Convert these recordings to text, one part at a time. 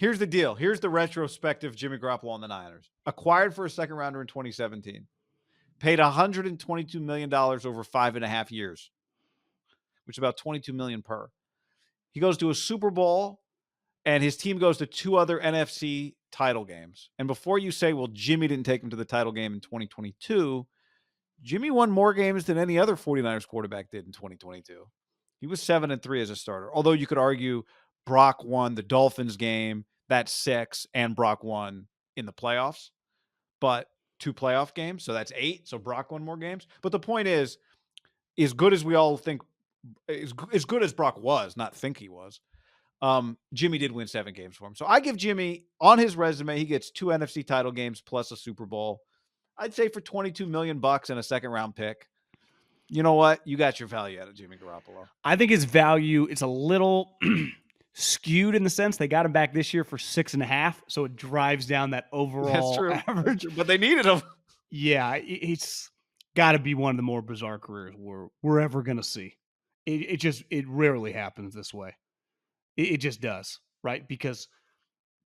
Here's the deal. Here's the retrospective Jimmy Garoppolo on the Niners. Acquired for a second rounder in 2017. Paid $122 million over 5.5 years, which is about $22 million per. He goes to a Super Bowl, and his team goes to 2 other NFC title games. And before you say, well, Jimmy didn't take him to the title game in 2022, Jimmy won more games than any other 49ers quarterback did in 2022. He was 7-3 as a starter. Although you could argue Brock won the Dolphins game, that's 6, and Brock won in the playoffs. But 2 playoff games, so that's 8. So Brock won more games. But the point is, as good as we all think, as good as Brock was, not think he was, Jimmy did win 7 games for him. So I give Jimmy, on his resume, he gets 2 NFC title games plus a Super Bowl. I'd say for $22 million and a second round pick, you know what? You got your value out of Jimmy Garoppolo. I think his value is a little skewed in the sense they got him back this year for 6.5, so it drives down that overall average. But they needed him. Yeah, it's got to be one of the more bizarre careers we're ever going to see. It rarely happens this way. It just does, right? Because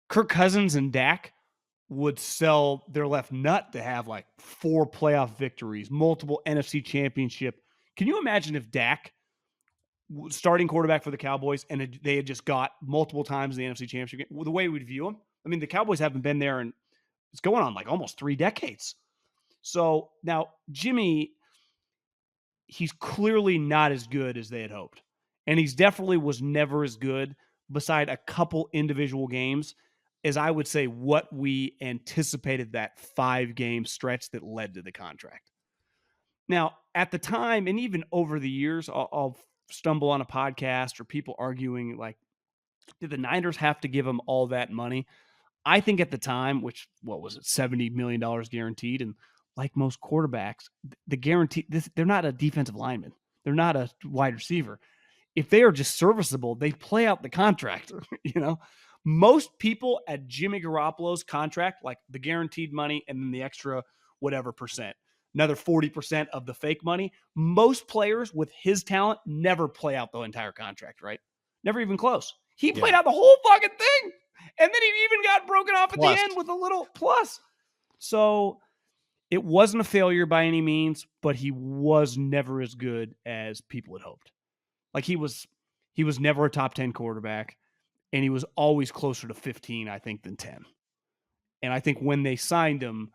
Kirk Cousins and Dak would sell their left nut to have like 4 playoff victories, multiple NFC championship. Can you imagine if Dak, starting quarterback for the Cowboys, and they had just got multiple times in the NFC championship game, the way we'd view him? I mean, the Cowboys haven't been there, and it's going on like almost 3 decades. So now Jimmy, he's clearly not as good as they had hoped. And he's definitely was never as good, beside a couple individual games, as I would say what we anticipated that 5-game stretch that led to the contract. Now, at the time, and even over the years, I'll stumble on a podcast or people arguing, like, did the Niners have to give him all that money? I think at the time, which, what was it, $70 million guaranteed, and like most quarterbacks, the guarantee, they're not a defensive lineman. They're not a wide receiver. If they are just serviceable, they play out the contract. Most people at Jimmy Garoppolo's contract, like the guaranteed money and then the extra whatever percent, another 40% of the fake money, most players with his talent never play out the entire contract, right? Never even close. He played out the whole fucking thing. And then he even got broken off at the end with a little plus. So it wasn't a failure by any means, but he was never as good as people had hoped. Like he was never a top 10 quarterback, and he was always closer to 15, I think, than 10. And I think when they signed him,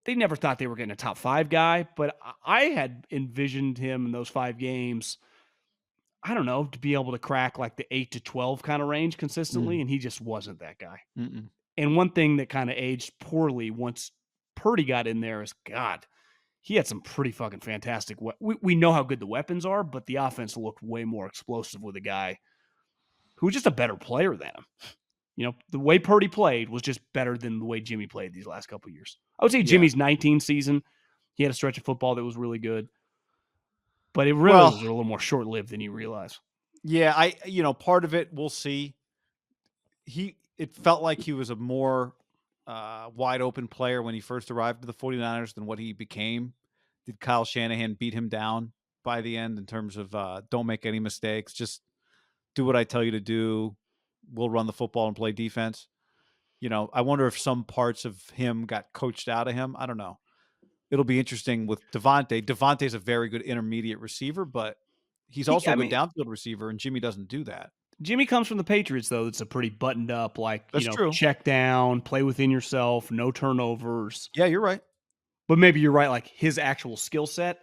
they never thought they were getting a top 5 guy, but I had envisioned him in those 5 games, I don't know, to be able to crack like the 8 to 12 kind of range consistently, and he just wasn't that guy. And one thing that kind of aged poorly once Purdy got in there is, God, he had some pretty fucking fantastic. We know how good the weapons are, but the offense looked way more explosive with a guy who was just a better player than him. The way Purdy played was just better than the way Jimmy played these last couple of years. I would say Jimmy's 19 season, he had a stretch of football that was really good, but it really was a little more short-lived than you realize. Yeah, part of it we'll see. It felt like he was a more wide open player when he first arrived to the 49ers than what he became. Did Kyle Shanahan beat him down by the end in terms of don't make any mistakes, just do what I tell you to do. We'll run the football and play defense. I wonder if some parts of him got coached out of him. I don't know. It'll be interesting with Devontae. Devontae's a very good intermediate receiver, but he's also a good downfield receiver, and Jimmy doesn't do that. Jimmy comes from the Patriots, though. It's a pretty buttoned up, check down, play within yourself, no turnovers. Yeah, you're right. But maybe you're right. Like his actual skill set,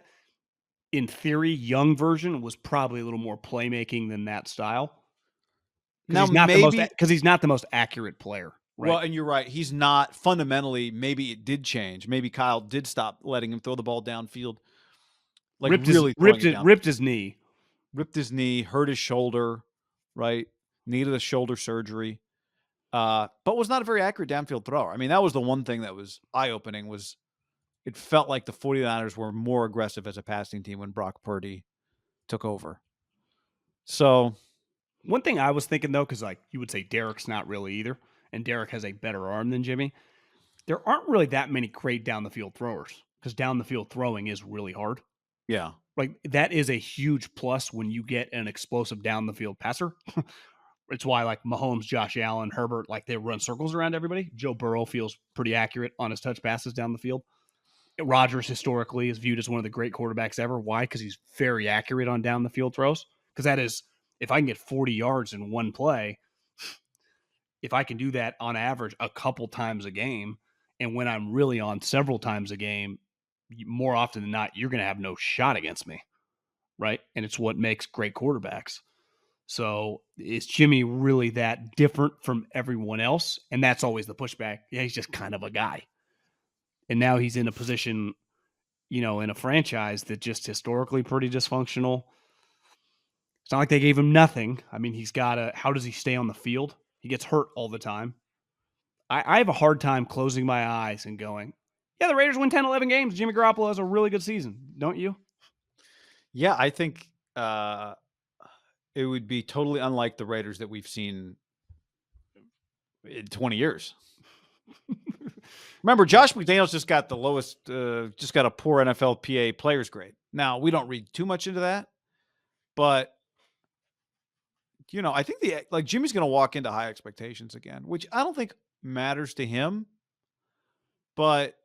in theory, young version was probably a little more playmaking than that style. Now, because he's not the most accurate player. Right? Well, and you're right. He's not fundamentally. Maybe it did change. Maybe Kyle did stop letting him throw the ball downfield. Like ripped his knee, hurt his shoulder. Right, needed a shoulder surgery, but was not a very accurate downfield thrower. I mean, that was the one thing that was eye-opening. Was it felt like the 49ers were more aggressive as a passing team when Brock Purdy took over. So, one thing I was thinking though, because like you would say Derek's not really either, and Derek has a better arm than Jimmy. There aren't really that many great down the field throwers because down the field throwing is really hard. Yeah. Like that is a huge plus when you get an explosive down the field passer. It's why like Mahomes, Josh Allen, Herbert, like they run circles around everybody. Joe Burrow feels pretty accurate on his touch passes down the field. Rodgers historically is viewed as one of the great quarterbacks ever. Why? Because he's very accurate on down the field throws. Because that is, if I can get 40 yards in one play, if I can do that on average a couple times a game, and when I'm really on several times a game, more often than not, you're going to have no shot against me, right? And it's what makes great quarterbacks. So is Jimmy really that different from everyone else? And that's always the pushback. Yeah, he's just kind of a guy. And now he's in a position, in a franchise that just historically pretty dysfunctional. It's not like they gave him nothing. I mean, how does he stay on the field? He gets hurt all the time. I have a hard time closing my eyes and going, yeah, the Raiders win 10, 11 games. Jimmy Garoppolo has a really good season. Don't you? Yeah, I think it would be totally unlike the Raiders that we've seen in 20 years. Remember, Josh McDaniels just got the lowest, just got a poor NFLPA players grade. Now, we don't read too much into that, but I think Jimmy's going to walk into high expectations again, which I don't think matters to him, but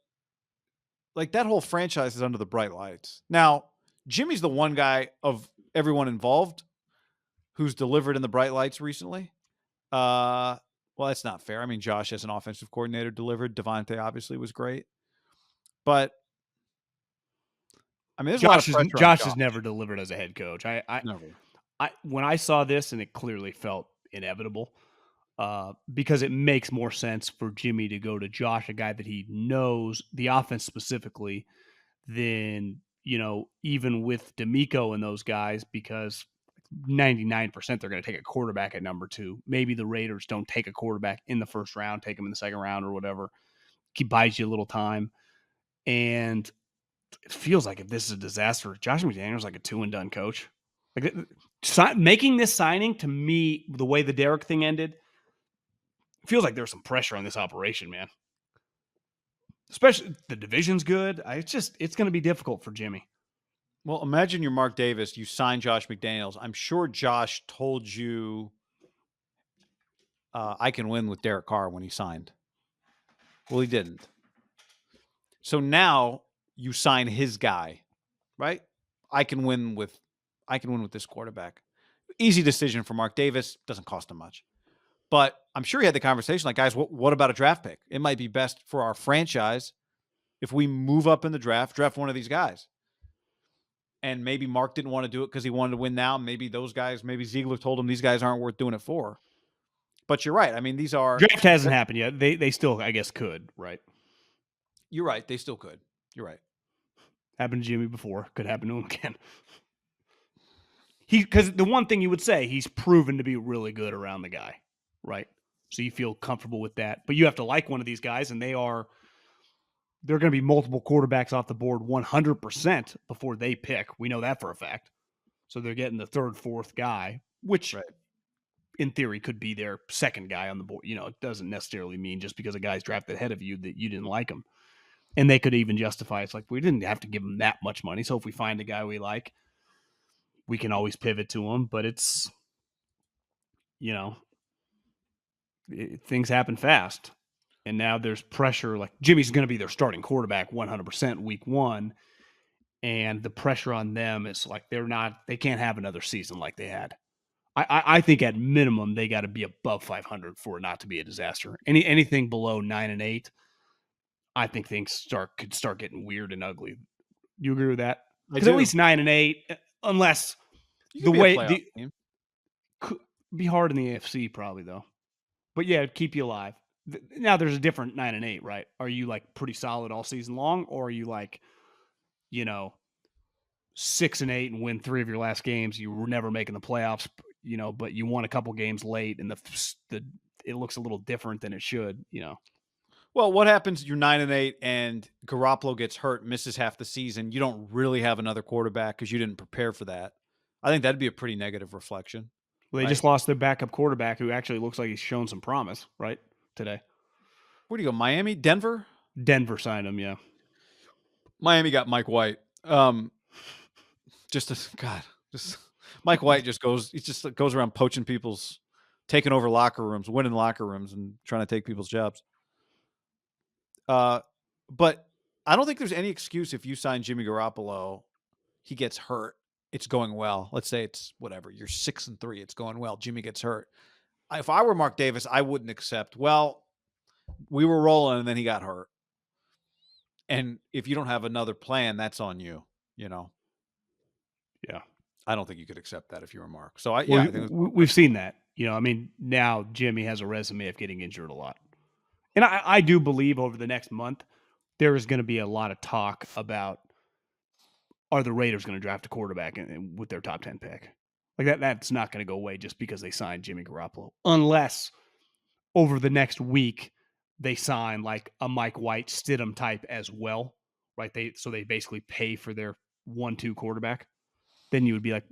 like that whole franchise is under the bright lights. Now, Jimmy's the one guy of everyone involved who's delivered in the bright lights recently. Well, that's not fair. I mean, Josh as an offensive coordinator delivered. Devontae obviously was great. But I mean, there's a lot of pressure on Josh has never delivered as a head coach. Never. When I saw this, and it clearly felt inevitable, because it makes more sense for Jimmy to go to Josh, a guy that he knows the offense specifically, than even with D'Amico and those guys, because 99% they're going to take a quarterback at number 2. Maybe the Raiders don't take a quarterback in the first round, take him in the second round or whatever. He buys you a little time. And it feels like if this is a disaster, Josh McDaniels like a 2-and-done coach. Like making this signing, to me, the way the Derek thing ended, feels like there's some pressure on this operation, man. Especially the division's good. It's going to be difficult for Jimmy. Well, imagine you're Mark Davis. You sign Josh McDaniels. I'm sure Josh told you I can win with Derek Carr when he signed. Well, he didn't. So now you sign his guy, right? I can win with this quarterback. Easy decision for Mark Davis. Doesn't cost him much. But I'm sure he had the conversation like, guys, what about a draft pick? It might be best for our franchise if we move up in the draft one of these guys. And maybe Mark didn't want to do it because he wanted to win now. Maybe those guys, maybe Ziegler told him these guys aren't worth doing it for. But you're right. I mean, these are... Draft hasn't happened yet. They still, I guess, could, right? You're right. They still could. You're right. Happened to Jimmy before. Could happen to him again. Because the one thing you would say, he's proven to be really good around the guy, right? So you feel comfortable with that. But you have to like one of these guys, and they're going to be multiple quarterbacks off the board 100% before they pick. We know that for a fact. So they're getting the third, fourth guy, which in theory could be their second guy on the board. It doesn't necessarily mean just because a guy's drafted ahead of you that you didn't like him. And they could even justify it's like, we didn't have to give him that much money. So if we find a guy we like, we can always pivot to him. But it's, things happen fast. And now there's pressure. Like Jimmy's going to be their starting quarterback 100% week 1. And the pressure on them is like they can't have another season like they had. I think at minimum they got to be above 500 for it not to be a disaster. Anything below 9-8, I think things could start getting weird and ugly. You agree with that? Because at least 9-8, unless the way could be hard in the AFC probably though. But yeah, it'd keep you alive. Now there's a different 9-8, right? Are you like pretty solid all season long, or are you like, 6-8 and win 3 of your last games? You were never making the playoffs, but you won a couple games late, and it looks a little different than it should, Well, what happens? You're 9-8, and Garoppolo gets hurt, misses half the season. You don't really have another quarterback because you didn't prepare for that. I think that'd be a pretty negative reflection. Well, they just lost their backup quarterback, who actually looks like he's shown some promise, right? Today. Where do you go? Miami? Denver? Denver signed him, yeah. Miami got Mike White. Mike White just goes around poaching people's taking over locker rooms, winning locker rooms, and trying to take people's jobs. But I don't think there's any excuse if you sign Jimmy Garoppolo, he gets hurt, it's going well. Let's say it's whatever, you're 6-3, it's going well, Jimmy gets hurt. If I were Mark Davis, I wouldn't accept, well, we were rolling and then he got hurt. And if you don't have another plan, that's on you, you know? Yeah. I don't think you could accept that if you were Mark. So I think we've seen that. You know, I mean, now Jimmy has a resume of getting injured a lot. And I do believe over the next month, there is going to be a lot of talk about, are the Raiders going to draft a quarterback with their top 10 pick? Like that's not going to go away just because they signed Jimmy Garoppolo. Unless over the next week, they sign like a Mike White Stidham type as well, right? So they basically pay for their 1-2 quarterback. Then you would be like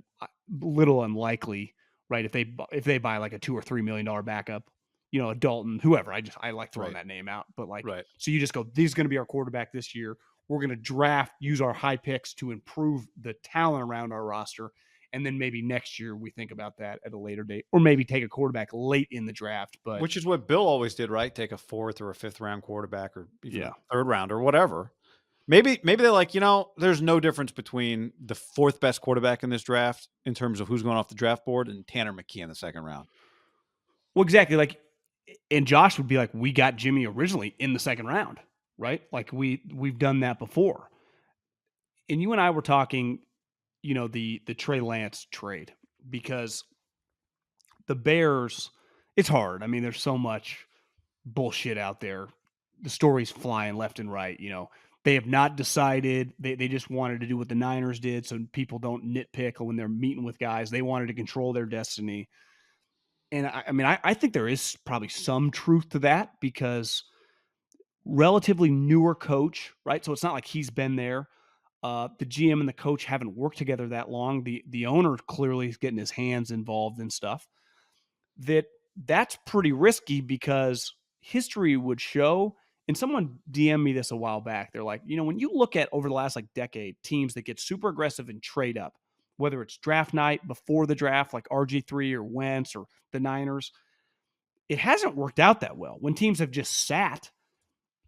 little unlikely, right? If they buy like a $2 or $3 million backup, you know, a Dalton, whoever. I like throwing that name out, but like, so you just go, this is going to be our quarterback this year. We're going to use our high picks to improve the talent around our roster. And then maybe next year we think about that at a later date, or maybe take a quarterback late in the draft. But which is what Bill always did, right? Take a 4th or a 5th round quarterback, or even a 3rd round or whatever. Maybe they're like, you know, there's no difference between the 4th best quarterback in this draft in terms of who's going off the draft board and Tanner McKee in the 2nd round. Well, exactly. Like, and Josh would be like, we got Jimmy originally in the 2nd round, right? Like we've done that before. And you and I were talking, you know, the Trey Lance trade, because the Bears, it's hard. I mean, there's so much bullshit out there. The story's flying left and right. You know, they have not decided. They just wanted to do what the Niners did, so people don't nitpick when they're meeting with guys. They wanted to control their destiny. And I think there is probably some truth to that, because relatively newer coach, right? So it's not like he's been there. The GM and the coach haven't worked together that long. The owner clearly is getting his hands involved in stuff. That's pretty risky, because history would show, and someone DM'd me this a while back. They're like, you know, when you look at over the last like decade, teams that get super aggressive and trade up, whether it's draft night before the draft, like RG3 or Wentz or the Niners, it hasn't worked out that well. When teams have just sat,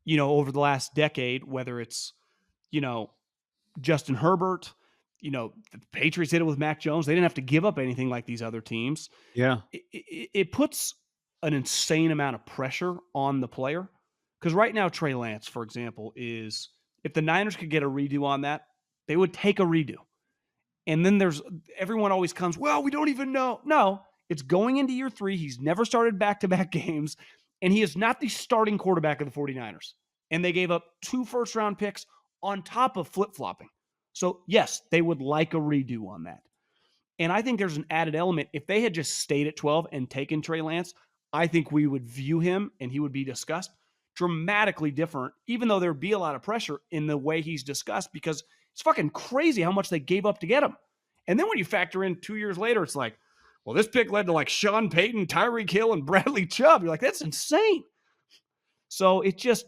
you know, over the last decade, whether it's, you know, Justin Herbert, you know, the Patriots did it with Mac Jones. They didn't have to give up anything like these other teams. Yeah. It puts an insane amount of pressure on the player. Because right now, Trey Lance, for example, is, if the Niners could get a redo on that, they would take a redo. And then everyone always comes, well, we don't even know. No, it's going into year 3. He's never started back-to-back games, and he is not the starting quarterback of the 49ers. And they gave up 2 first-round picks on top of flip-flopping. So, yes, they would like a redo on that. And I think there's an added element. If they had just stayed at 12 and taken Trey Lance, I think we would view him, and he would be discussed dramatically different, even though there'd be a lot of pressure in the way he's discussed, because it's fucking crazy how much they gave up to get him. And then when you factor in 2 years later, it's like, well, this pick led to like Sean Payton, Tyreek Hill, and Bradley Chubb. You're like, that's insane. So it just,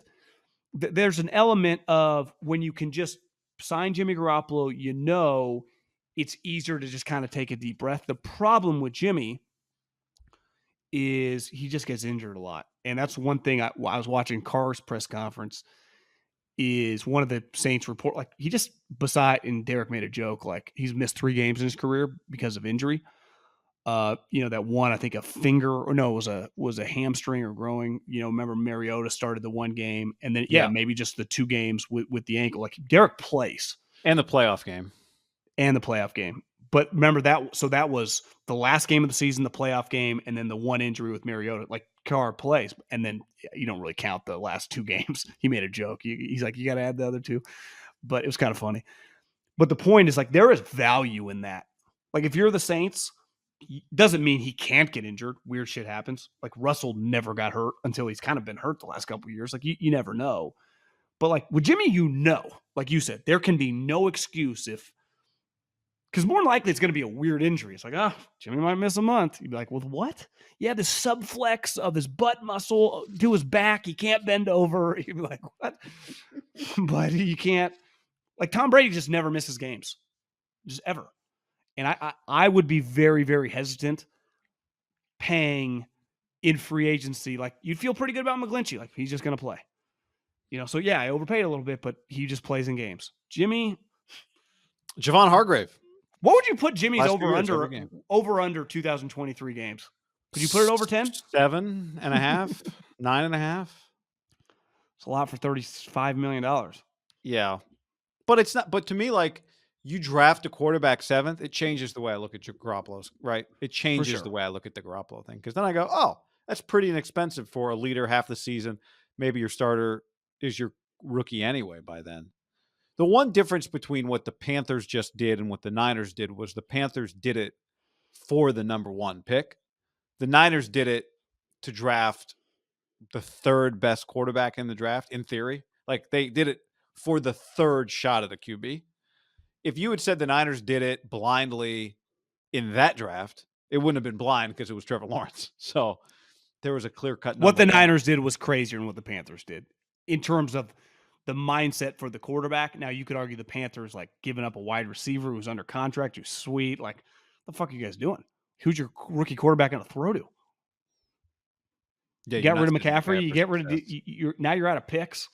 there's an element of when you can just sign Jimmy Garoppolo, you know, it's easier to just kind of take a deep breath. The problem with Jimmy is he just gets injured a lot. And that's one thing I was watching Carr's press conference, is one of the Saints report, like he just, and Derek made a joke, like he's missed 3 games in his career because of injury. You know, that one, I think a finger, or no, it was a hamstring or growing, you know, remember Mariota started the 1 game, and then, maybe just the 2 games with the ankle. Like Derek plays. And the playoff game. But remember that, so that was the last game of the season, the playoff game, and then the 1 injury with Mariota. Like Carr plays, and then you don't really count the last 2 games. He made a joke. He's like, you got to add the other 2. But it was kind of funny. But the point is, like, there is value in that. Like, if you're the Saints, doesn't mean he can't get injured. Weird shit happens. Like Russell never got hurt until he's kind of been hurt the last couple of years. Like you never know. But like with Jimmy, you know, like you said, there can be no excuse because more than likely it's going to be a weird injury. It's like, Jimmy might miss a month. You'd be like, well, what? Yeah, this subflex of his butt muscle to his back. He can't bend over. You'd be like, what? But you can't. Like Tom Brady just never misses games. Just ever. And I would be very, very hesitant paying in free agency. Like, you'd feel pretty good about McGlinchey. Like, he's just going to play. So yeah, I overpaid a little bit, but he just plays in games. Jimmy, Javon Hargrave. what would you put Jimmy's Last few years, every game. over under 2023 games? Could you put it over 10? 7.5, 9.5. It's a lot for $35 million. Yeah. But it's not, but to me, like, you draft a quarterback 7th, it changes the way I look at your Garoppolo's, right? It changes sure. the way I look at the Garoppolo thing. Because then I go, oh, that's pretty inexpensive for a leader half the season. Maybe your starter is your rookie anyway by then. The one difference between what the Panthers just did and what the Niners did was the Panthers did it for the number 1 pick. The Niners did it to draft the 3rd best quarterback in the draft, in theory. Like, they did it for the 3rd shot at a QB. If you had said the Niners did it blindly in that draft, it wouldn't have been blind because it was Trevor Lawrence. So there was a clear-cut. What the Niners did was crazier than what the Panthers did in terms of the mindset for the quarterback. Now, you could argue the Panthers, like, giving up a wide receiver who's under contract, who's sweet. Like, the fuck are you guys doing? Who's your rookie quarterback going to throw to? Yeah, you got rid of McCaffrey. You get rid of now you're out of picks.